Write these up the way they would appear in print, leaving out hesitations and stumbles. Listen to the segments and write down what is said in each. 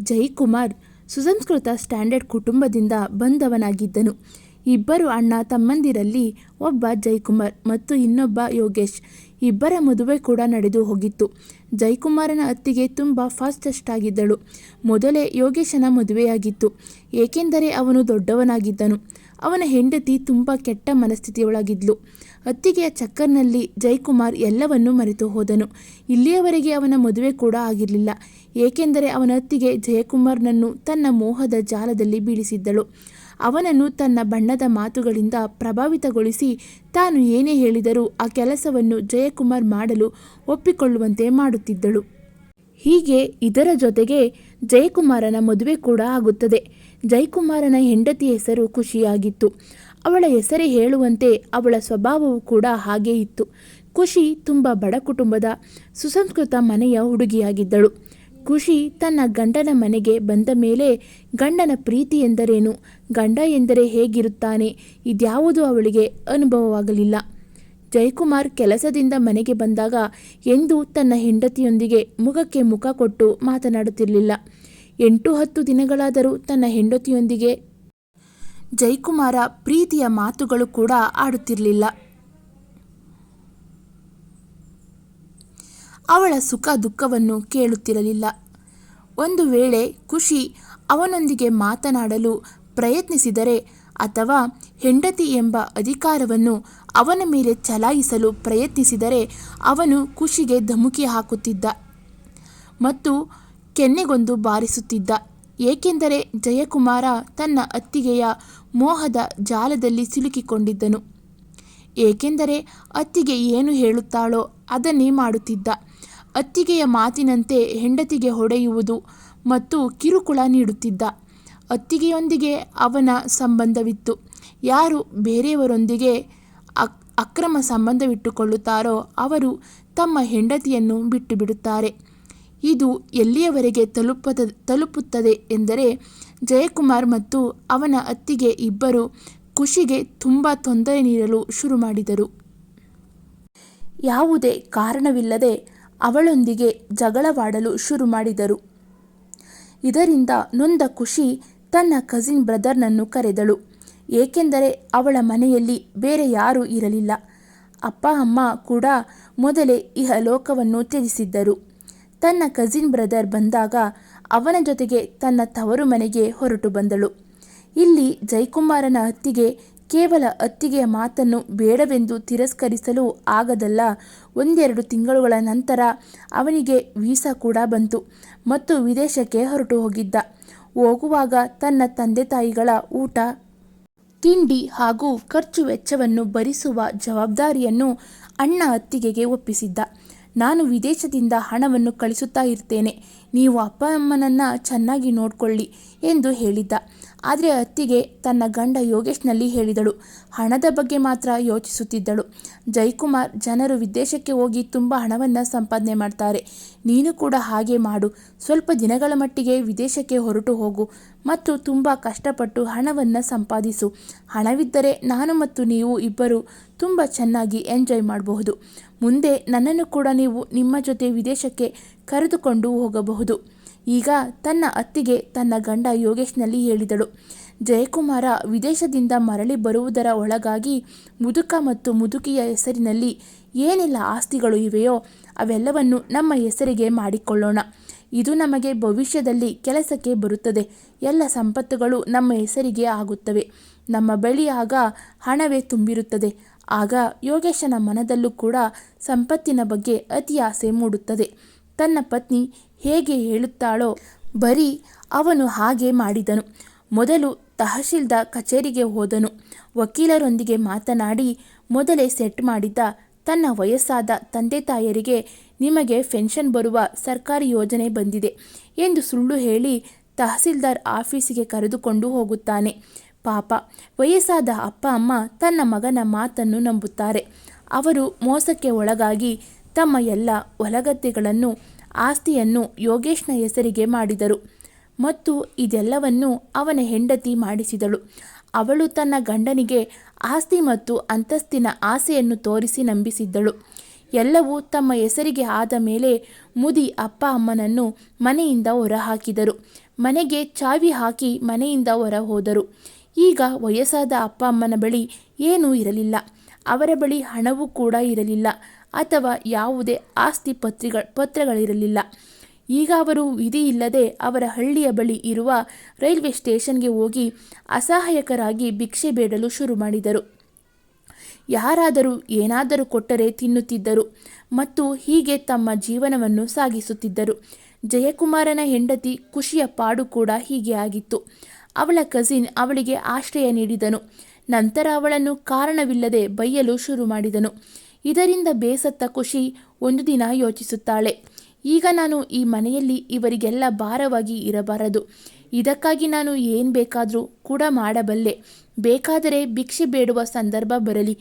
ಜಯಕುಮಾರ್ ಸುಸಂಸ್ಕೃತ ಸ್ಟ್ಯಾಂಡರ್ಡ್ ಕುಟುಂಬದಿಂದ ಬಂದವನಾಗಿದ್ದನು. ಇಬ್ಬರು ಅಣ್ಣ ತಮ್ಮಂದಿರಲ್ಲಿ ಒಬ್ಬ ಜಯಕುಮಾರ್ ಮತ್ತು ಇನ್ನೊಬ್ಬ ಯೋಗೇಶ್. ಇಬ್ಬರ ಮದುವೆ ಕೂಡ ನಡೆದು ಹೋಗಿತ್ತು. ಜಯಕುಮಾರನ ಅತ್ತಿಗೆ ತುಂಬ ಫಾಸ್ಟೆಸ್ಟ್ ಆಗಿದ್ದಳು. ಮೊದಲೇ ಯೋಗೇಶನ ಮದುವೆಯಾಗಿತ್ತು. ಏಕೆಂದರೆ ಅವನು ದೊಡ್ಡವನಾಗಿದ್ದನು. ಅವನ ಹೆಂಡತಿ ತುಂಬ ಕೆಟ್ಟ ಮನಸ್ಥಿತಿಯೊಳಗಿದ್ಲು. ಅತ್ತಿಗೆಯ ಚಕ್ಕರ್ನಲ್ಲಿ ಜಯಕುಮಾರ್ ಎಲ್ಲವನ್ನೂ ಮರೆತು ಹೋದನು. ಇಲ್ಲಿಯವರೆಗೆ ಅವನ ಮದುವೆ ಕೂಡ ಆಗಿರಲಿಲ್ಲ. ಏಕೆಂದರೆ ಅವನ ಅತ್ತಿಗೆ ಜಯಕುಮಾರ್ನನ್ನು ತನ್ನ ಮೋಹದ ಜಾಲದಲ್ಲಿ ಬೀಳಿಸಿದ್ದಳು. ಅವನನ್ನು ತನ್ನ ಬಣ್ಣದ ಮಾತುಗಳಿಂದ ಪ್ರಭಾವಿತಗೊಳಿಸಿ ತಾನು ಏನೇ ಹೇಳಿದರೂ ಆ ಕೆಲಸವನ್ನು ಜಯಕುಮಾರ್ ಮಾಡಲು ಒಪ್ಪಿಕೊಳ್ಳುವಂತೆ ಮಾಡುತ್ತಿದ್ದಳು. ಹೀಗೆ ಇದರ ಜೊತೆಗೆ ಜಯಕುಮಾರನ ಮದುವೆ ಕೂಡ ಆಗುತ್ತದೆ. ಜಯಕುಮಾರನ ಹೆಂಡತಿ ಹೆಸರು ಖುಷಿಯಾಗಿತ್ತು. ಅವಳ ಹೆಸರೇ ಹೇಳುವಂತೆ ಅವಳ ಸ್ವಭಾವವು ಕೂಡ ಹಾಗೇ ಇತ್ತು. ಖುಷಿ ತುಂಬ ಬಡ ಕುಟುಂಬದ ಸುಸಂಸ್ಕೃತ ಮನೆಯ ಹುಡುಗಿಯಾಗಿದ್ದಳು. ಖುಷಿ ತನ್ನ ಗಂಡನ ಮನೆಗೆ ಬಂದ ಮೇಲೆ ಗಂಡನ ಪ್ರೀತಿ ಎಂದರೇನು, ಗಂಡ ಎಂದರೆ ಹೇಗಿರುತ್ತಾನೆ, ಇದ್ಯಾವುದೂ ಅವಳಿಗೆ ಅನುಭವವಾಗಲಿಲ್ಲ. ಜಯಕುಮಾರ್ ಕೆಲಸದಿಂದ ಮನೆಗೆ ಬಂದಾಗ ಎಂದೂ ತನ್ನ ಹೆಂಡತಿಯೊಂದಿಗೆ ಮುಖಕ್ಕೆ ಮುಖ ಕೊಟ್ಟು ಮಾತನಾಡುತ್ತಿರಲಿಲ್ಲ. 8-10 ದಿನಗಳಾದರೂ ತನ್ನ ಹೆಂಡತಿಯೊಂದಿಗೆ ಜಯಕುಮಾರ ಪ್ರೀತಿಯ ಮಾತುಗಳು ಕೂಡ ಆಡುತ್ತಿರಲಿಲ್ಲ. ಅವಳ ಸುಖ ದುಃಖವನ್ನು ಕೇಳುತ್ತಿರಲಿಲ್ಲ. ಒಂದು ವೇಳೆ ಖುಷಿ ಅವನೊಂದಿಗೆ ಮಾತನಾಡಲು ಪ್ರಯತ್ನಿಸಿದರೆ ಅಥವಾ ಹೆಂಡತಿ ಎಂಬ ಅಧಿಕಾರವನ್ನು ಅವನ ಮೇಲೆ ಚಲಾಯಿಸಲು ಪ್ರಯತ್ನಿಸಿದರೆ ಅವನು ಖುಷಿಗೆ ಧಮಕಿ ಹಾಕುತ್ತಿದ್ದ ಮತ್ತು ಕೆನ್ನೆಗೊಂದು ಬಾರಿಸುತ್ತಿದ್ದ. ಏಕೆಂದರೆ ಜಯಕುಮಾರ ತನ್ನ ಅತ್ತಿಗೆಯ ಮೋಹದ ಜಾಲದಲ್ಲಿ ಸಿಲುಕಿಕೊಂಡಿದ್ದನು. ಏಕೆಂದರೆ ಅತ್ತಿಗೆ ಏನು ಹೇಳುತ್ತಾಳೋ ಅದನ್ನೇ ಮಾಡುತ್ತಿದ್ದ. ಅತ್ತಿಗೆಯ ಮಾತಿನಂತೆ ಹೆಂಡತಿಗೆ ಹೊಡೆಯುವುದು ಮತ್ತು ಕಿರುಕುಳ ನೀಡುತ್ತಿದ್ದ. ಅತ್ತಿಗೆಯೊಂದಿಗೆ ಅವನ ಸಂಬಂಧವಿತ್ತು. ಯಾರು ಬೇರೆಯವರೊಂದಿಗೆ ಅಕ್ರಮ ಸಂಬಂಧವಿಟ್ಟುಕೊಳ್ಳುತ್ತಾರೋ ಅವರು ತಮ್ಮ ಹೆಂಡತಿಯನ್ನು ಬಿಟ್ಟು ಬಿಡುತ್ತಾರೆ. ಇದು ಎಲ್ಲಿಯವರೆಗೆ ತಲುಪುತ್ತದೆ ಎಂದರೆ ಜಯಕುಮಾರ್ ಮತ್ತು ಅವನ ಅತ್ತಿಗೆ ಇಬ್ಬರು ಖುಷಿಗೆ ತುಂಬ ತೊಂದರೆ ನೀಡಲು ಶುರು ಮಾಡಿದರು. ಯಾವುದೇ ಕಾರಣವಿಲ್ಲದೆ ಅವಳೊಂದಿಗೆ ಜಗಳವಾಡಲು ಶುರು ಮಾಡಿದರು. ಇದರಿಂದ ನೊಂದ ಖುಷಿ ತನ್ನ ಕಸಿನ್ ಬ್ರದರ್ನನ್ನು ಕರೆದಳು. ಏಕೆಂದರೆ ಅವಳ ಮನೆಯಲ್ಲಿ ಬೇರೆ ಯಾರೂ ಇರಲಿಲ್ಲ. ಅಪ್ಪ ಅಮ್ಮ ಕೂಡ ಮೊದಲೇ ಇಹಲೋಕವನ್ನು ತ್ಯಜಿಸಿದ್ದರು. ತನ್ನ ಕಸಿನ್ ಬ್ರದರ್ ಬಂದಾಗ ಅವನ ಜೊತೆಗೆ ತನ್ನ ತವರು ಮನೆಗೆ ಹೊರಟು ಬಂದಳು. ಇಲ್ಲಿ ಜಯಕುಮಾರನ ಅತ್ತಿಗೆ ಕೇವಲ ಅತ್ತಿಗೆಯ ಮಾತನ್ನು ಬೇಡವೆಂದು ತಿರಸ್ಕರಿಸಲು ಆಗದಲ್ಲ. 1-2 ತಿಂಗಳುಗಳ ನಂತರ ಅವನಿಗೆ ವೀಸಾ ಕೂಡ ಬಂತು ಮತ್ತು ವಿದೇಶಕ್ಕೆ ಹೊರಟು ಹೋಗಿದ್ದ. ಹೋಗುವಾಗ ತನ್ನ ತಂದೆ ತಾಯಿಗಳ ಊಟ ತಿಂಡಿ ಹಾಗೂ ಖರ್ಚು ವೆಚ್ಚವನ್ನು ಭರಿಸುವ ಜವಾಬ್ದಾರಿಯನ್ನು ಅಣ್ಣ ಅತ್ತಿಗೆಗೆ ಒಪ್ಪಿಸಿದ್ದ. ನಾನು ವಿದೇಶದಿಂದ ಹಣವನ್ನು ಕಳಿಸುತ್ತಾ ಇರ್ತೇನೆ, ನೀವು ಅಪ್ಪ ಅಮ್ಮನನ್ನು ಚೆನ್ನಾಗಿ ನೋಡಿಕೊಳ್ಳಿ ಎಂದು ಹೇಳಿದ್ದ. ಆದರೆ ಅತ್ತಿಗೆ ತನ್ನ ಗಂಡ ಯೋಗೇಶ್ನಲ್ಲಿ ಹೇಳಿದಳು. ಹಣದ ಬಗ್ಗೆ ಮಾತ್ರ ಯೋಚಿಸುತ್ತಿದ್ದಳು. ಜಯಕುಮಾರ್, ಜನರು ವಿದೇಶಕ್ಕೆ ಹೋಗಿ ತುಂಬ ಹಣವನ್ನು ಸಂಪಾದನೆ ಮಾಡ್ತಾರೆ, ನೀನು ಕೂಡ ಹಾಗೆ ಮಾಡು. ಸ್ವಲ್ಪ ದಿನಗಳ ಮಟ್ಟಿಗೆ ವಿದೇಶಕ್ಕೆ ಹೊರಟು ಹೋಗು ಮತ್ತು ತುಂಬ ಕಷ್ಟಪಟ್ಟು ಹಣವನ್ನು ಸಂಪಾದಿಸು. ಹಣವಿದ್ದರೆ ನಾನು ಮತ್ತು ನೀವು ಇಬ್ಬರು ತುಂಬ ಚೆನ್ನಾಗಿ ಎಂಜಾಯ್ ಮಾಡಬಹುದು. ಮುಂದೆ ನನ್ನನ್ನು ಕೂಡ ನೀವು ನಿಮ್ಮ ಜೊತೆ ವಿದೇಶಕ್ಕೆ ಕರೆದುಕೊಂಡು ಹೋಗಬಹುದು. ಈಗ ತನ್ನ ಅತ್ತಿಗೆ ತನ್ನ ಗಂಡ ಯೋಗೇಶ್ನಲ್ಲಿ ಹೇಳಿದಳು. ಜಯಕುಮಾರ ವಿದೇಶದಿಂದ ಮರಳಿ ಬರುವುದರ ಒಳಗಾಗಿ ಮುದುಕ ಮತ್ತು ಮುದುಕಿಯ ಹೆಸರಿನಲ್ಲಿ ಏನೆಲ್ಲ ಆಸ್ತಿಗಳು ಇವೆಯೋ ಅವೆಲ್ಲವನ್ನು ನಮ್ಮ ಹೆಸರಿಗೆ ಮಾಡಿಕೊಳ್ಳೋಣ. ಇದು ನಮಗೆ ಭವಿಷ್ಯದಲ್ಲಿ ಕೆಲಸಕ್ಕೆ ಬರುತ್ತದೆ. ಎಲ್ಲ ಸಂಪತ್ತುಗಳು ನಮ್ಮ ಹೆಸರಿಗೆ ಆಗುತ್ತವೆ. ನಮ್ಮ ಬಳಿ ಆಗ ಹಣವೇ ತುಂಬಿರುತ್ತದೆ. ಆಗ ಯೋಗೇಶನ ಮನದಲ್ಲೂ ಕೂಡ ಸಂಪತ್ತಿನ ಬಗ್ಗೆ ಅತಿ ಆಸೆ ಮೂಡುತ್ತದೆ. ತನ್ನ ಪತ್ನಿ ಹೇಗೆ ಹೇಳುತ್ತಾಳೋ ಬರೀ ಅವನು ಹಾಗೆ ಮಾಡಿದನು. ಮೊದಲು ತಹಶೀಲ್ದಾರ್ ಕಚೇರಿಗೆ ಹೋದನು. ವಕೀಲರೊಂದಿಗೆ ಮಾತನಾಡಿ ಮೊದಲೇ ಸೆಟ್ ಮಾಡಿದ್ದ ತನ್ನ ವಯಸ್ಸಾದ ತಂದೆ ತಾಯರಿಗೆ ನಿಮಗೆ ಪೆನ್ಷನ್ ಬರುವ ಸರ್ಕಾರಿ ಯೋಜನೆ ಬಂದಿದೆ ಎಂದು ಸುಳ್ಳು ಹೇಳಿ ತಹಸೀಲ್ದಾರ್ ಆಫೀಸಿಗೆ ಕರೆದುಕೊಂಡು ಹೋಗುತ್ತಾನೆ. ಪಾಪ ವಯಸ್ಸಾದ ಅಪ್ಪ ಅಮ್ಮ ತನ್ನ ಮಗನ ಮಾತನ್ನು ನಂಬುತ್ತಾರೆ. ಅವರು ಮೋಸಕ್ಕೆ ಒಳಗಾಗಿ ತಮ್ಮ ಎಲ್ಲ ಹೊಲಗದ್ದೆಗಳನ್ನು ಆಸ್ತಿಯನ್ನು ಯೋಗೇಶ್ನ ಹೆಸರಿಗೆ ಮಾಡಿದರು ಮತ್ತು ಇದೆಲ್ಲವನ್ನು ಅವನ ಹೆಂಡತಿ ಮಾಡಿಸಿದಳು. ಅವಳು ತನ್ನ ಗಂಡನಿಗೆ ಆಸ್ತಿ ಮತ್ತು ಅಂತಸ್ತಿನ ಆಸೆಯನ್ನು ತೋರಿಸಿ ನಂಬಿಸಿದ್ದಳು. ಎಲ್ಲವೂ ತಮ್ಮ ಹೆಸರಿಗೆ ಆದ ಮೇಲೆ ಮುದಿ ಅಪ್ಪ ಅಮ್ಮನನ್ನು ಮನೆಯಿಂದ ಹೊರಹಾಕಿದರು. ಮನೆಗೆ ಚಾವಿ ಹಾಕಿ ಮನೆಯಿಂದ ಹೊರ ಹೋದರು. ಈಗ ವಯಸ್ಸಾದ ಅಪ್ಪ ಅಮ್ಮನ ಬಳಿ ಏನೂ ಇರಲಿಲ್ಲ. ಅವರ ಬಳಿ ಹಣವೂ ಕೂಡ ಇರಲಿಲ್ಲ ಅಥವಾ ಯಾವುದೇ ಆಸ್ತಿ ಪತ್ರಗಳಿರಲಿಲ್ಲ. ಈಗ ಅವರು ವಿಧಿ ಇಲ್ಲದೆ ಅವರ ಹಳ್ಳಿಯ ಬಳಿ ಇರುವ ರೈಲ್ವೆ ಸ್ಟೇಷನ್ಗೆ ಹೋಗಿ ಅಸಹಾಯಕರಾಗಿ ಭಿಕ್ಷೆ ಬೇಡಲು ಶುರು ಮಾಡಿದರು. ಯಾರಾದರೂ ಏನಾದರೂ ಕೊಟ್ಟರೆ ತಿನ್ನುತ್ತಿದ್ದರು ಮತ್ತು ಹೀಗೆ ತಮ್ಮ ಜೀವನವನ್ನು ಸಾಗಿಸುತ್ತಿದ್ದರು. ಜಯಕುಮಾರನ ಹೆಂಡತಿ ಖುಷಿಯ ಪಾಡು ಕೂಡ ಹೀಗೆ ಆಗಿತ್ತು. ಅವಳ ಕಸಿನ್ ಅವಳಿಗೆ ಆಶ್ರಯ ನೀಡಿದನು. ನಂತರ ಅವಳನ್ನು ಕಾರಣವಿಲ್ಲದೆ ಬೈಯಲು ಶುರು ಮಾಡಿದನು. ಇದರಿಂದ ಬೇಸತ್ತ ಖುಷಿ ಒಂದು ದಿನ ಯೋಚಿಸುತ್ತಾಳೆ, ಈಗ ನಾನು ಈ ಮನೆಯಲ್ಲಿ ಇವರಿಗೆಲ್ಲ ಭಾರವಾಗಿ ಇರಬಾರದು. ಇದಕ್ಕಾಗಿ ನಾನು ಏನು ಬೇಕಾದರೂ ಕೂಡ ಮಾಡಬಲ್ಲೆ. ಬೇಕಾದರೆ ಭಿಕ್ಷೆ ಬೇಡುವ ಸಂದರ್ಭ ಬರಲಿ.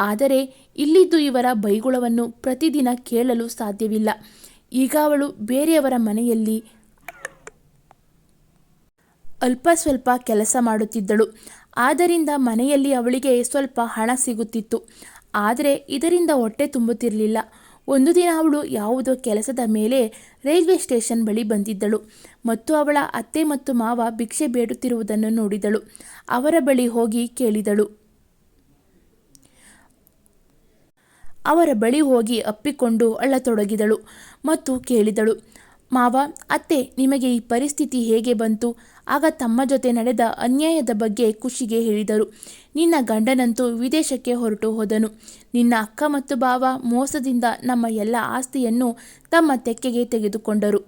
ಆದರೆ ಇಲ್ಲಿದ್ದು ಇವರ ಬೈಗುಳವನ್ನು ಪ್ರತಿದಿನ ಕೇಳಲು ಸಾಧ್ಯವಿಲ್ಲ. ಈಗ ಅವಳು ಬೇರೆಯವರ ಮನೆಯಲ್ಲಿ ಅಲ್ಪ ಸ್ವಲ್ಪ ಕೆಲಸ ಮಾಡುತ್ತಿದ್ದಳು. ಆದ್ದರಿಂದ ಮನೆಯಲ್ಲಿ ಅವಳಿಗೆ ಸ್ವಲ್ಪ ಹಣ ಸಿಗುತ್ತಿತ್ತು. ಆದರೆ ಇದರಿಂದ ಹೊಟ್ಟೆ ತುಂಬುತ್ತಿರಲಿಲ್ಲ. ಒಂದು ದಿನ ಅವಳು ಯಾವುದೋ ಕೆಲಸದ ಮೇಲೆ ರೈಲ್ವೆ ಸ್ಟೇಷನ್ ಬಳಿ ಬಂದಿದ್ದಳು ಮತ್ತು ಅವಳ ಅತ್ತೆ ಮತ್ತು ಮಾವ ಭಿಕ್ಷೆ ಬೇಡುತ್ತಿರುವುದನ್ನು ನೋಡಿದಳು. ಅವರ ಬಳಿ ಹೋಗಿ ಕೇಳಿದಳು. ಅವರ ಬಳಿ ಹೋಗಿ ಅಪ್ಪಿಕೊಂಡು ಅಳ್ಳತೊಡಗಿದಳು ಮತ್ತು ಕೇಳಿದಳು, ಮಾವ, ಅತ್ತೆ, ನಿಮಗೆ ಈ ಪರಿಸ್ಥಿತಿ ಹೇಗೆ ಬಂತು? ಆಗ ತಮ್ಮ ಜೊತೆ ನಡೆದ ಅನ್ಯಾಯದ ಬಗ್ಗೆ ಖುಷಿಗೆ ಹೇಳಿದರು. ನಿನ್ನ ಗಂಡನಂತೂ ವಿದೇಶಕ್ಕೆ ಹೊರಟು ಹೋದನು. ನಿನ್ನ ಅಕ್ಕ ಮತ್ತು ಭಾವ ಮೋಸದಿಂದ ನಮ್ಮ ಎಲ್ಲ ಆಸ್ತಿಯನ್ನು ತಮ್ಮ ತೆಕ್ಕೆಗೆ ತೆಗೆದುಕೊಂಡರು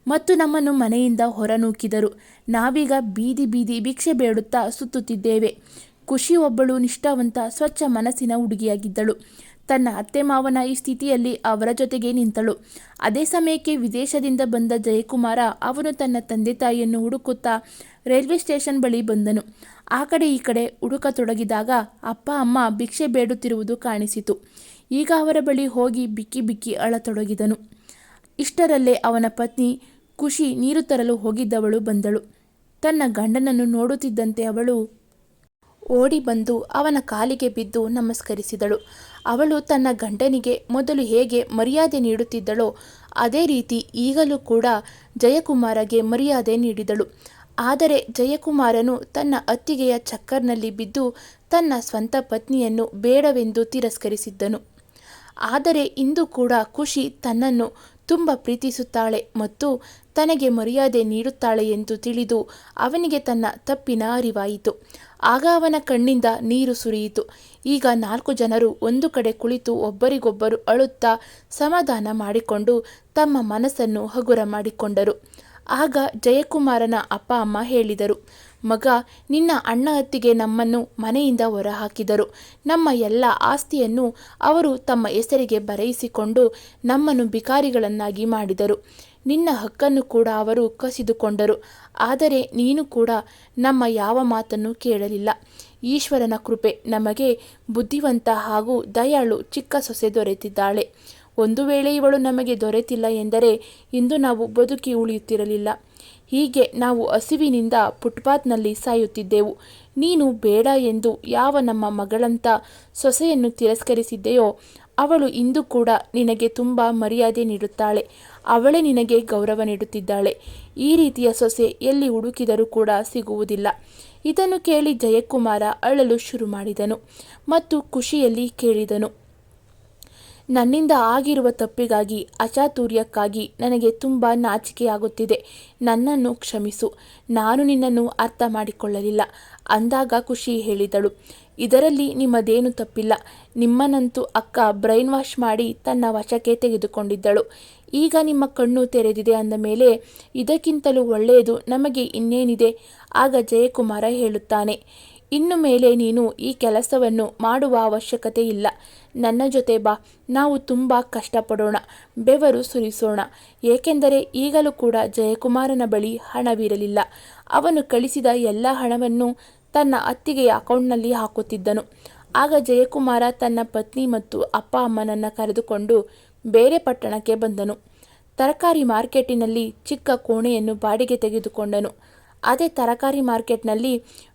ಮತ್ತು ನಮ್ಮನ್ನು ಮನೆಯಿಂದ ಹೊರನೂಕಿದರು. ನಾವೀಗ ಬೀದಿ ಬೀದಿ ಭಿಕ್ಷೆ ಬೇಡುತ್ತಾ ಸುತ್ತುತ್ತಿದ್ದೇವೆ. ಖುಷಿ ಒಬ್ಬಳು ನಿಷ್ಠಾವಂತ, ಸ್ವಚ್ಛ ಮನಸ್ಸಿನ ಹುಡುಗಿಯಾಗಿದ್ದಳು. ತನ್ನ ಅತ್ತೆ ಮಾವನ ಈ ಸ್ಥಿತಿಯಲ್ಲಿ ಅವರ ಜೊತೆಗೆ ನಿಂತಳು. ಅದೇ ಸಮಯಕ್ಕೆ ವಿದೇಶದಿಂದ ಬಂದ ಜಯಕುಮಾರ ಅವನು ತನ್ನ ತಂದೆ ತಾಯಿಯನ್ನು ಹುಡುಕುತ್ತಾ ರೈಲ್ವೆ ಸ್ಟೇಷನ್ ಬಳಿ ಬಂದನು. ಆ ಕಡೆ ಈ ಕಡೆ ಹುಡುಕತೊಡಗಿದಾಗ ಅಪ್ಪ ಅಮ್ಮ ಭಿಕ್ಷೆ ಬೇಡುತ್ತಿರುವುದು ಕಾಣಿಸಿತು. ಈಗ ಅವರ ಬಳಿ ಹೋಗಿ ಬಿಕ್ಕಿ ಬಿಕ್ಕಿ ಅಳತೊಡಗಿದನು. ಇಷ್ಟರಲ್ಲೇ ಅವನ ಪತ್ನಿ ಖುಷಿ ನೀರು ತರಲು ಹೋಗಿದ್ದವಳು ಬಂದಳು. ತನ್ನ ಗಂಡನನ್ನು ನೋಡುತ್ತಿದ್ದಂತೆ ಅವಳು ಓಡಿ ಬಂದು ಅವನ ಕಾಲಿಗೆ ಬಿದ್ದು ನಮಸ್ಕರಿಸಿದಳು. ಅವಳು ತನ್ನ ಗಂಡನಿಗೆ ಮೊದಲು ಹೇಗೆ ಮರ್ಯಾದೆ ನೀಡುತ್ತಿದ್ದಳೋ ಅದೇ ರೀತಿ ಈಗಲೂ ಕೂಡ ಜಯಕುಮಾರಗೆ ಮರ್ಯಾದೆ ನೀಡಿದಳು. ಆದರೆ ಜಯಕುಮಾರನು ತನ್ನ ಅತ್ತಿಗೆಯ ಚಕ್ಕರ್ನಲ್ಲಿ ಬಿದ್ದು ತನ್ನ ಸ್ವಂತ ಪತ್ನಿಯನ್ನು ಬೇಡವೆಂದು ತಿರಸ್ಕರಿಸಿದ್ದನು. ಆದರೆ ಇಂದು ಕೂಡ ಖುಷಿ ತನ್ನನ್ನು ತುಂಬ ಪ್ರೀತಿಸುತ್ತಾಳೆ ಮತ್ತು ತನಗೆ ಮರ್ಯಾದೆ ನೀಡುತ್ತಾಳೆ ಎಂದು ತಿಳಿದು ಅವನಿಗೆ ತನ್ನ ತಪ್ಪಿನ ಅರಿವಾಯಿತು. ಆಗ ಅವನ ಕಣ್ಣಿಂದ ನೀರು ಸುರಿಯಿತು. ಈಗ 4 ಜನರು ಒಂದು ಕಡೆ ಕುಳಿತು ಒಬ್ಬರಿಗೊಬ್ಬರು ಅಳುತ್ತಾ ಸಮಾಧಾನ ಮಾಡಿಕೊಂಡು ತಮ್ಮ ಮನಸ್ಸನ್ನು ಹಗುರ ಮಾಡಿಕೊಂಡರು. ಆಗ ಜಯಕುಮಾರನ ಅಪ್ಪ ಅಮ್ಮ ಹೇಳಿದರು, ಮಗ, ನಿನ್ನ ಅಣ್ಣ ಅತ್ತಿಗೆ ನಮ್ಮನ್ನು ಮನೆಯಿಂದ ಹೊರಹಾಕಿದರು. ನಮ್ಮ ಎಲ್ಲ ಆಸ್ತಿಯನ್ನು ಅವರು ತಮ್ಮ ಹೆಸರಿಗೆ ಬರೆಯಿಸಿಕೊಂಡು ನಮ್ಮನ್ನು ಭಿಕಾರಿಗಳನ್ನಾಗಿ ಮಾಡಿದರು. ನಿನ್ನ ಹಕ್ಕನ್ನು ಕೂಡ ಅವರು ಕಸಿದುಕೊಂಡರು. ಆದರೆ ನೀನು ಕೂಡ ನಮ್ಮ ಯಾವ ಮಾತನ್ನು ಕೇಳಲಿಲ್ಲ. ಈಶ್ವರನ ಕೃಪೆ, ನಮಗೆ ಬುದ್ಧಿವಂತ ಹಾಗೂ ದಯಾಳು ಚಿಕ್ಕ ಸೊಸೆ ದೊರೆತಿದ್ದಾಳೆ. ಒಂದು ವೇಳೆ ಇವಳು ನಮಗೆ ದೊರೆತಿಲ್ಲ ಎಂದರೆ ಇಂದು ನಾವು ಬದುಕಿ ಉಳಿಯುತ್ತಿರಲಿಲ್ಲ. ಹೀಗೆ ನಾವು ಹಸಿವಿನಿಂದ ಫುಟ್ಪಾತ್ನಲ್ಲಿ ಸಾಯುತ್ತಿದ್ದೆವು. ನೀನು ಬೇಡ ಎಂದು ಯಾವ ನಮ್ಮ ಮಗಳಂತ ಸೊಸೆಯನ್ನು ತಿರಸ್ಕರಿಸಿದ್ದೆಯೋ ಅವಳು ಇಂದು ಕೂಡ ನಿನಗೆ ತುಂಬ ಮರ್ಯಾದೆ ನೀಡುತ್ತಾಳೆ. ಅವಳೇ ನಿನಗೆ ಗೌರವ ನೀಡುತ್ತಿದ್ದಾಳೆ. ಈ ರೀತಿಯ ಸೊಸೆ ಎಲ್ಲಿ ಹುಡುಕಿದರೂ ಕೂಡ ಸಿಗುವುದಿಲ್ಲ. ಇದನ್ನು ಕೇಳಿ ಜಯಕುಮಾರ ಅಳಲು ಶುರು ಮಾಡಿದನು ಮತ್ತು ಖುಷಿಯಲ್ಲಿ ಕೇಳಿದನು, ನನ್ನಿಂದ ಆಗಿರುವ ತಪ್ಪಿಗಾಗಿ, ಅಚಾತುರ್ಯಕ್ಕಾಗಿ ನನಗೆ ತುಂಬ ನಾಚಿಕೆಯಾಗುತ್ತಿದೆ. ನನ್ನನ್ನು ಕ್ಷಮಿಸು. ನಾನು ನಿನ್ನನ್ನು ಅರ್ಥ ಮಾಡಿಕೊಳ್ಳಲಿಲ್ಲ. ಅಂದಾಗ ಖುಷಿ ಹೇಳಿದಳು, ಇದರಲ್ಲಿ ನಿಮ್ಮದೇನು ತಪ್ಪಿಲ್ಲ. ನಿಮ್ಮನ್ನಂತೂ ಅಕ್ಕ ಬ್ರೈನ್ ವಾಶ್ ಮಾಡಿ ತನ್ನ ವಶಕ್ಕೆ ತೆಗೆದುಕೊಂಡಿದ್ದಳು. ಈಗ ನಿಮ್ಮ ಕಣ್ಣು ತೆರೆದಿದೆ ಅಂದ ಮೇಲೆ ಇದಕ್ಕಿಂತಲೂ ಒಳ್ಳೆಯದು ನಮಗೆ ಇನ್ನೇನಿದೆ? ಆಗ ಜಯಕುಮಾರ ಹೇಳುತ್ತಾನೆ, ಇನ್ನು ಮೇಲೆ ನೀನು ಈ ಕೆಲಸವನ್ನು ಮಾಡುವ ಅವಶ್ಯಕತೆ ಇಲ್ಲ. ನನ್ನ ಜೊತೆ ಬಾ. ನಾವು ತುಂಬ ಕಷ್ಟಪಡೋಣ, ಬೆವರು ಸುರಿಸೋಣ. ಏಕೆಂದರೆ ಈಗಲೂ ಕೂಡ ಜಯಕುಮಾರನ ಬಳಿ ಹಣವಿರಲಿಲ್ಲ. ಅವನು ಕಳಿಸಿದ ಎಲ್ಲ ಹಣವನ್ನು ತನ್ನ ಅತ್ತಿಗೆಯ ಅಕೌಂಟ್ನಲ್ಲಿ ಹಾಕುತ್ತಿದ್ದನು. ಆಗ ಜಯಕುಮಾರ ತನ್ನ ಪತ್ನಿ ಮತ್ತು ಅಪ್ಪ ಅಮ್ಮನನ್ನು ಕರೆದುಕೊಂಡು ಬೇರೆ ಪಟ್ಟಣಕ್ಕೆ ಬಂದನು. ತರಕಾರಿ ಮಾರ್ಕೆಟಿನಲ್ಲಿ ಚಿಕ್ಕ ಕೋಣೆಯನ್ನು ಬಾಡಿಗೆ ತೆಗೆದುಕೊಂಡನು. ಅದೇ ತರಕಾರಿ ಮಾರ್ಕೆಟ್ನಲ್ಲಿ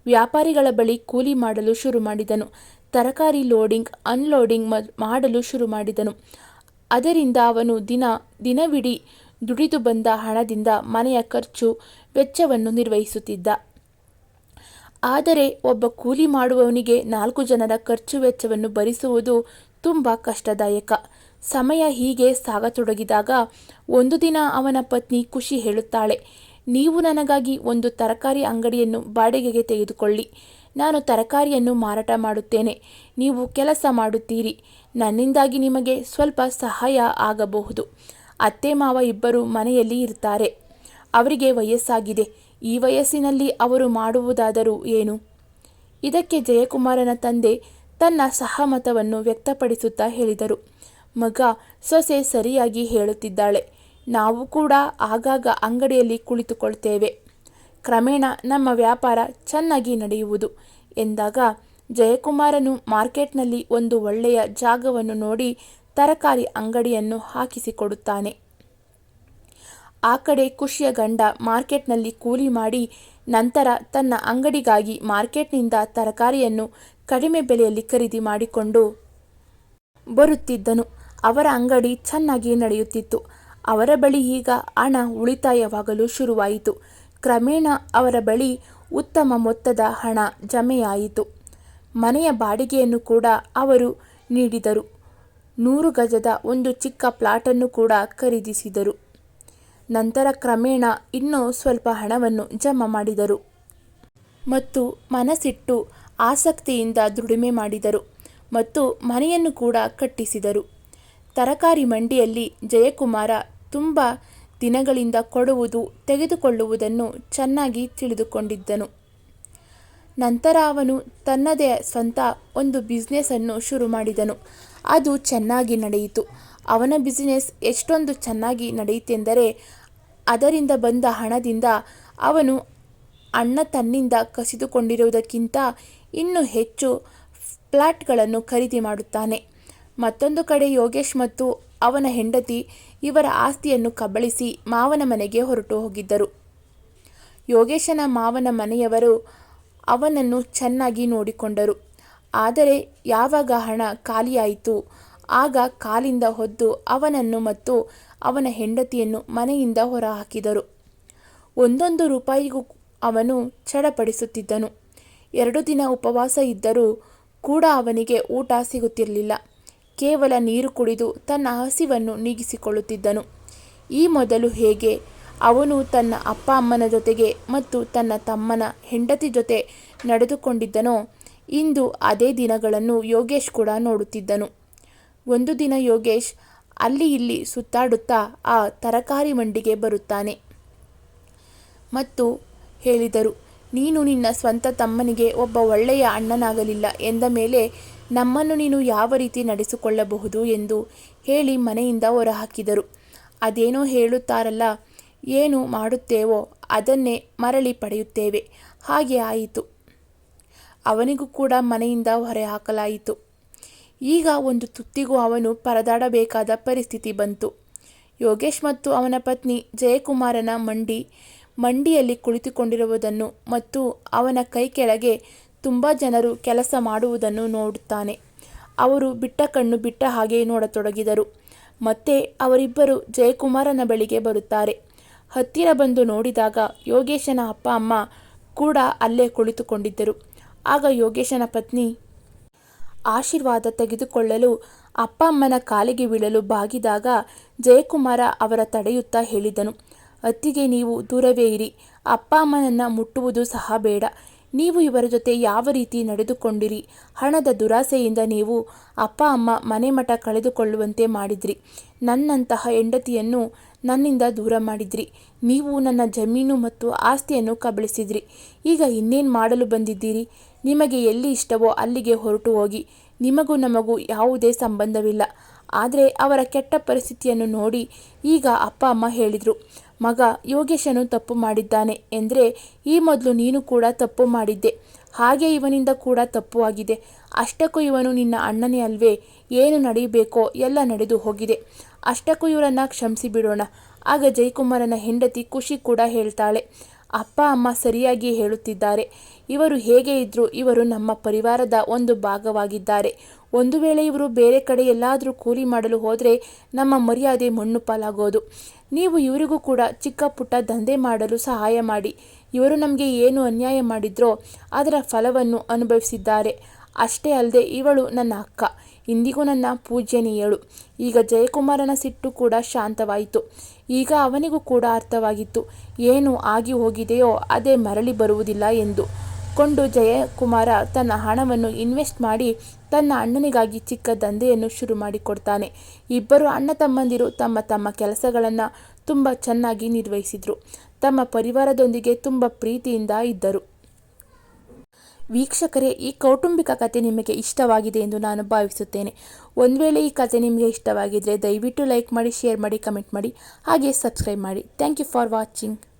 ವ್ಯಾಪಾರಿಗಳ ಬಳಿ ಕೂಲಿ ಮಾಡಲು ಶುರು ಮಾಡಿದನು. ತರಕಾರಿ ಲೋಡಿಂಗ್ ಅನ್ಲೋಡಿಂಗ್ ಮಾಡಲು ಶುರು ಮಾಡಿದನು. ಅದರಿಂದ ಅವನು ದಿನವಿಡೀ ದುಡಿದು ಬಂದ ಹಣದಿಂದ ಮನೆಯ ಖರ್ಚು ವೆಚ್ಚವನ್ನು ನಿರ್ವಹಿಸುತ್ತಿದ್ದ. ಆದರೆ ಒಬ್ಬ ಕೂಲಿ ಮಾಡುವವನಿಗೆ 4 ಜನರ ಖರ್ಚು ವೆಚ್ಚವನ್ನು ಭರಿಸುವುದು ತುಂಬ ಕಷ್ಟದಾಯಕ. ಸಮಯ ಹೀಗೆ ಸಾಗತೊಡಗಿದಾಗ ಒಂದು ದಿನ ಅವನ ಪತ್ನಿ ಖುಷಿ ಹೇಳುತ್ತಾಳೆ, ನೀವು ನನಗಾಗಿ ಒಂದು ತರಕಾರಿ ಅಂಗಡಿಯನ್ನು ಬಾಡಿಗೆಗೆ ತೆಗೆದುಕೊಳ್ಳಿ. ನಾನು ತರಕಾರಿಯನ್ನು ಮಾರಾಟ ಮಾಡುತ್ತೇನೆ, ನೀವು ಕೆಲಸ ಮಾಡುತ್ತೀರಿ. ನನ್ನಿಂದಾಗಿ ನಿಮಗೆ ಸ್ವಲ್ಪ ಸಹಾಯ ಆಗಬಹುದು. ಅತ್ತೆ ಮಾವ ಇಬ್ಬರು ಮನೆಯಲ್ಲಿ ಇರ್ತಾರೆ. ಅವರಿಗೆ ವಯಸ್ಸಾಗಿದೆ. ಈ ವಯಸ್ಸಿನಲ್ಲಿ ಅವರು ಮಾಡುವುದಾದರೂ ಏನು? ಇದಕ್ಕೆ ಜಯಕುಮಾರನ ತಂದೆ ತನ್ನ ಸಹಮತವನ್ನು ವ್ಯಕ್ತಪಡಿಸುತ್ತಾ ಹೇಳಿದರು, ಮಗ, ಸೊಸೆ ಸರಿಯಾಗಿ ಹೇಳುತ್ತಿದ್ದಾಳೆ. ನಾವು ಕೂಡ ಆಗಾಗ ಅಂಗಡಿಯಲ್ಲಿ ಕುಳಿತುಕೊಳ್ತೇವೆ. ಕ್ರಮೇಣ ನಮ್ಮ ವ್ಯಾಪಾರ ಚೆನ್ನಾಗಿ ನಡೆಯುವುದು ಎಂದಾಗ ಜಯಕುಮಾರನು ಮಾರ್ಕೆಟ್ನಲ್ಲಿ ಒಂದು ಒಳ್ಳೆಯ ಜಾಗವನ್ನು ನೋಡಿ ತರಕಾರಿ ಅಂಗಡಿಯನ್ನು ಹಾಕಿಸಿಕೊಡುತ್ತಾನೆ. ಆ ಕಡೆ ಖುಷಿಯ ಗಂಡ ಮಾರ್ಕೆಟ್ನಲ್ಲಿ ಕೂಲಿ ಮಾಡಿ ನಂತರ ತನ್ನ ಅಂಗಡಿಗಾಗಿ ಮಾರ್ಕೆಟ್ನಿಂದ ತರಕಾರಿಯನ್ನು ಕಡಿಮೆ ಬೆಲೆಯಲ್ಲಿ ಖರೀದಿ ಮಾಡಿಕೊಂಡು ಬರುತ್ತಿದ್ದನು. ಅವರ ಅಂಗಡಿ ಚೆನ್ನಾಗಿ ನಡೆಯುತ್ತಿತ್ತು. ಅವರ ಬಳಿ ಈಗ ಹಣ ಉಳಿತಾಯವಾಗಲು ಶುರುವಾಯಿತು. ಕ್ರಮೇಣ ಅವರ ಬಳಿ ಉತ್ತಮ ಮೊತ್ತದ ಹಣ ಜಮೆಯಾಯಿತು. ಮನೆಯ ಬಾಡಿಗೆಯನ್ನು ಕೂಡ ಅವರು ನೀಡಿದರು. 100 ಗಜದ ಒಂದು ಚಿಕ್ಕ ಪ್ಲಾಟನ್ನು ಕೂಡ ಖರೀದಿಸಿದರು. ನಂತರ ಕ್ರಮೇಣ ಇನ್ನೂ ಸ್ವಲ್ಪ ಹಣವನ್ನು ಜಮಾ ಮಾಡಿದರು ಮತ್ತು ಮನಸ್ಸಿಟ್ಟು ಆಸಕ್ತಿಯಿಂದ ದುಡಿಮೆ ಮಾಡಿದರು ಮತ್ತು ಮನೆಯನ್ನು ಕೂಡ ಕಟ್ಟಿಸಿದರು. ತರಕಾರಿ ಮಂಡಿಯಲ್ಲಿ ಜಯಕುಮಾರ ತುಂಬ ದಿನಗಳಿಂದ ಕೊಡುವುದು ತೆಗೆದುಕೊಳ್ಳುವುದನ್ನು ಚೆನ್ನಾಗಿ ತಿಳಿದುಕೊಂಡಿದ್ದನು. ನಂತರ ಅವನು ತನ್ನದೇ ಸ್ವಂತ ಒಂದು ಬಿಸ್ನೆಸ್ಸನ್ನು ಶುರು ಮಾಡಿದನು. ಅದು ಚೆನ್ನಾಗಿ ನಡೆಯಿತು. ಅವನ ಬಿಸಿನೆಸ್ ಎಷ್ಟೊಂದು ಚೆನ್ನಾಗಿ ನಡೆಯಿತೆಂದರೆ ಅದರಿಂದ ಬಂದ ಹಣದಿಂದ ಅವನು ಅಣ್ಣ ತನ್ನಿಂದ ಕಸಿದುಕೊಂಡಿರುವುದಕ್ಕಿಂತ ಇನ್ನೂ ಹೆಚ್ಚು ಫ್ಲ್ಯಾಟ್ಗಳನ್ನು ಖರೀದಿ ಮಾಡುತ್ತಾನೆ. ಮತ್ತೊಂದು ಕಡೆ ಯೋಗೇಶ್ ಮತ್ತು ಅವನ ಹೆಂಡತಿ ಇವರ ಆಸ್ತಿಯನ್ನು ಕಬಳಿಸಿ ಮಾವನ ಮನೆಗೆ ಹೊರಟು ಹೋಗಿದ್ದರು. ಯೋಗೇಶನ ಮಾವನ ಮನೆಯವರು ಅವನನ್ನು ಚೆನ್ನಾಗಿ ನೋಡಿಕೊಂಡರು. ಆದರೆ ಯಾವಾಗ ಹಣ ಖಾಲಿಯಾಯಿತು ಆಗ ಕಾಲಿಂದ ಹೊದ್ದು ಅವನನ್ನು ಮತ್ತು ಅವನ ಹೆಂಡತಿಯನ್ನು ಮನೆಯಿಂದ ಹೊರಹಾಕಿದರು. ಒಂದೊಂದು ರೂಪಾಯಿಗೂ ಅವನು ಚಡಪಡಿಸುತ್ತಿದ್ದನು. 2 ದಿನ ಉಪವಾಸ ಇದ್ದರೂ ಕೂಡ ಅವನಿಗೆ ಊಟ ಸಿಗುತ್ತಿರಲಿಲ್ಲ. ಕೇವಲ ನೀರು ಕುಡಿದು ತನ್ನ ಹಸಿವನ್ನು ನೀಗಿಸಿಕೊಳ್ಳುತ್ತಿದ್ದನು. ಈ ಮೊದಲು ಹೇಗೆ ಅವನು ತನ್ನ ಅಪ್ಪ ಅಮ್ಮನ ಜೊತೆಗೆ ಮತ್ತು ತನ್ನ ತಮ್ಮನ ಹೆಂಡತಿ ಜೊತೆ ನಡೆದುಕೊಂಡಿದ್ದನೋ ಇಂದು ಅದೇ ದಿನಗಳನ್ನು ಯೋಗೇಶ್ ಕೂಡ ನೋಡುತ್ತಿದ್ದನು. ಒಂದು ದಿನ ಯೋಗೇಶ್ ಅಲ್ಲಿ ಇಲ್ಲಿ ಸುತ್ತಾಡುತ್ತಾ ಆ ತರಕಾರಿ ಮಂಡಿಗೆ ಬರುತ್ತಾನೆ ಮತ್ತು ಹೇಳಿದರು, ನೀನು ನಿನ್ನ ಸ್ವಂತ ತಮ್ಮನಿಗೆ ಒಬ್ಬ ಒಳ್ಳೆಯ ಅಣ್ಣನಾಗಲಿಲ್ಲ ಎಂದ ಮೇಲೆ ನಮ್ಮನ್ನು ನೀನು ಯಾವ ರೀತಿ ನಡೆಸಿಕೊಳ್ಳಬಹುದು ಎಂದು ಹೇಳಿ ಮನೆಯಿಂದ ಹೊರಹಾಕಿದರು. ಅದೇನೋ ಹೇಳುತ್ತಾರಲ್ಲ, ಏನು ಮಾಡುತ್ತೇವೋ ಅದನ್ನೇ ಮರಳಿ ಪಡೆಯುತ್ತೇವೆ, ಹಾಗೆ ಆಯಿತು. ಅವನಿಗೂ ಕೂಡ ಮನೆಯಿಂದ ಹೊರಹಾಕಲಾಯಿತು. ಈಗ ಒಂದು ತುತ್ತಿಗೂ ಅವನು ಪರದಾಡಬೇಕಾದ ಪರಿಸ್ಥಿತಿ ಬಂತು. ಯೋಗೇಶ್ ಮತ್ತು ಅವನ ಪತ್ನಿ ಜಯಕುಮಾರನ ಮಂಡಿಯಲ್ಲಿ ಕುಳಿತುಕೊಂಡಿರುವುದನ್ನು ಮತ್ತು ಅವನ ಕೈ ಕೆಳಗೆ ತುಂಬ ಜನರು ಕೆಲಸ ಮಾಡುವುದನ್ನು ನೋಡುತ್ತಾನೆ. ಅವರು ಬಿಟ್ಟ ಕಣ್ಣು ಬಿಟ್ಟ ಹಾಗೆ ನೋಡತೊಡಗಿದರು. ಮತ್ತೆ ಅವರಿಬ್ಬರು ಜಯಕುಮಾರನ ಬಳಿಗೆ ಬರುತ್ತಾರೆ. ಹತ್ತಿರ ಬಂದು ನೋಡಿದಾಗ ಯೋಗೇಶನ ಅಪ್ಪ ಅಮ್ಮ ಕೂಡ ಅಲ್ಲೇ ಕುಳಿತುಕೊಂಡಿದ್ದರು. ಆಗ ಯೋಗೇಶನ ಪತ್ನಿ ಆಶೀರ್ವಾದ ತೆಗೆದುಕೊಳ್ಳಲು ಅಪ್ಪ ಅಮ್ಮನ ಕಾಲಿಗೆ ಬೀಳಲು ಬಾಗಿದಾಗ ಜಯಕುಮಾರ ಅವರ ತಡೆಯುತ್ತಾ ಹೇಳಿದನು, ಅತ್ತಿಗೆ, ನೀವು ದೂರವೇ ಇರಿ. ಅಪ್ಪ ಅಮ್ಮನನ್ನು ಮುಟ್ಟುವುದು ಸಹ ಬೇಡ. ನೀವು ಇವರ ಜೊತೆ ಯಾವ ರೀತಿ ನಡೆದುಕೊಂಡಿರಿ. ಹಣದ ದುರಾಸೆಯಿಂದ ನೀವು ಅಪ್ಪ ಅಮ್ಮ ಮನೆ ಮಠ ಕಳೆದುಕೊಳ್ಳುವಂತೆ ಮಾಡಿದ್ರಿ. ನನ್ನಂತಹ ಹೆಂಡತಿಯನ್ನು ನನ್ನಿಂದ ದೂರ ಮಾಡಿದ್ರಿ. ನೀವು ನನ್ನ ಜಮೀನು ಮತ್ತು ಆಸ್ತಿಯನ್ನು ಕಬಳಿಸಿದ್ರಿ. ಈಗ ಇನ್ನೇನು ಮಾಡಲು ಬಂದಿದ್ದೀರಿ? ನಿಮಗೆ ಎಲ್ಲಿ ಇಷ್ಟವೋ ಅಲ್ಲಿಗೆ ಹೊರಟು ಹೋಗಿ. ನಿಮಗೂ ನಮಗೂ ಯಾವುದೇ ಸಂಬಂಧವಿಲ್ಲ. ಆದರೆ ಅವರ ಕೆಟ್ಟ ಪರಿಸ್ಥಿತಿಯನ್ನು ನೋಡಿ ಈಗ ಅಪ್ಪ ಅಮ್ಮ ಹೇಳಿದರು, ಮಗ ಯೋಗೇಶನು ತಪ್ಪು ಮಾಡಿದ್ದಾನೆ ಎಂದರೆ ಈ ಮೊದಲು ನೀನು ಕೂಡ ತಪ್ಪು ಮಾಡಿದ್ದೆ. ಹಾಗೆ ಇವನಿಂದ ಕೂಡ ತಪ್ಪು ಆಗಿದೆ. ಅಷ್ಟಕ್ಕೂ ಇವನು ನಿನ್ನ ಅಣ್ಣನೇ ಅಲ್ವೇ? ಏನು ನಡೆಯಬೇಕೋ ಎಲ್ಲ ನಡೆದು ಹೋಗಿದೆ. ಅಷ್ಟಕ್ಕೂ ಇವರನ್ನು ಕ್ಷಮಿಸಿ ಬಿಡೋಣ. ಆಗ ಜಯಕುಮಾರನ ಹೆಂಡತಿ ಖುಷಿ ಕೂಡ ಹೇಳ್ತಾಳೆ, ಅಪ್ಪ ಅಮ್ಮ ಸರಿಯಾಗಿ ಹೇಳುತ್ತಿದ್ದಾರೆ. ಇವರು ಹೇಗೆ ಇದ್ರೂ ಇವರು ನಮ್ಮ ಪರಿವಾರದ ಒಂದು ಭಾಗವಾಗಿದ್ದಾರೆ. ಒಂದು ವೇಳೆ ಇವರು ಬೇರೆ ಕಡೆ ಎಲ್ಲಾದರೂ ಕೂಲಿ ಮಾಡಲು ಹೋದರೆ ನಮ್ಮ ಮರ್ಯಾದೆ ಮಣ್ಣು ಪಾಲಾಗೋದು. ನೀವು ಇವರಿಗೂ ಕೂಡ ಚಿಕ್ಕ ಪುಟ್ಟ ದಂಧೆ ಮಾಡಲು ಸಹಾಯ ಮಾಡಿ. ಇವರು ನಮಗೆ ಏನು ಅನ್ಯಾಯ ಮಾಡಿದ್ರೋ ಅದರ ಫಲವನ್ನು ಅನುಭವಿಸಿದ್ದಾರೆ. ಅಷ್ಟೇ ಅಲ್ಲದೆ ಇವಳು ನನ್ನ ಅಕ್ಕ, ಇಂದಿಗೂ ನನ್ನ ಪೂಜ್ಯನೀಯಳು. ಈಗ ಜಯಕುಮಾರನ ಸಿಟ್ಟು ಕೂಡ ಶಾಂತವಾಯಿತು. ಈಗ ಅವನಿಗೂ ಕೂಡ ಅರ್ಥವಾಗಿತ್ತು, ಏನು ಆಗಿ ಹೋಗಿದೆಯೋ ಅದೇ ಮರಳಿ ಬರುವುದಿಲ್ಲ ಎಂದು. ಕೊಂಡು ಜಯಕುಮಾರ ತನ್ನ ಹಣವನ್ನು ಇನ್ವೆಸ್ಟ್ ಮಾಡಿ ತನ್ನ ಅಣ್ಣನಿಗಾಗಿ ಚಿಕ್ಕ ದಂಧೆಯನ್ನು ಶುರು ಮಾಡಿಕೊಡ್ತಾನೆ. ಇಬ್ಬರು ಅಣ್ಣ ತಮ್ಮಂದಿರು ತಮ್ಮ ತಮ್ಮ ಕೆಲಸಗಳನ್ನು ತುಂಬ ಚೆನ್ನಾಗಿ ನಿರ್ವಹಿಸಿದರು. ತಮ್ಮ ಪರಿವಾರದೊಂದಿಗೆ ತುಂಬ ಪ್ರೀತಿಯಿಂದ ಇದ್ದರು. ವೀಕ್ಷಕರೇ, ಈ ಕೌಟುಂಬಿಕ ಕಥೆ ನಿಮಗೆ ಇಷ್ಟವಾಗಿದೆ ಎಂದು ನಾನು ಭಾವಿಸುತ್ತೇನೆ. ಒಂದು ವೇಳೆ ಈ ಕಥೆ ನಿಮಗೆ ಇಷ್ಟವಾಗಿದ್ದರೆ ದಯವಿಟ್ಟು ಲೈಕ್ ಮಾಡಿ, ಶೇರ್ ಮಾಡಿ, ಕಮೆಂಟ್ ಮಾಡಿ, ಹಾಗೆ ಸಬ್ಸ್ಕ್ರೈಬ್ ಮಾಡಿ. Thank you for watching.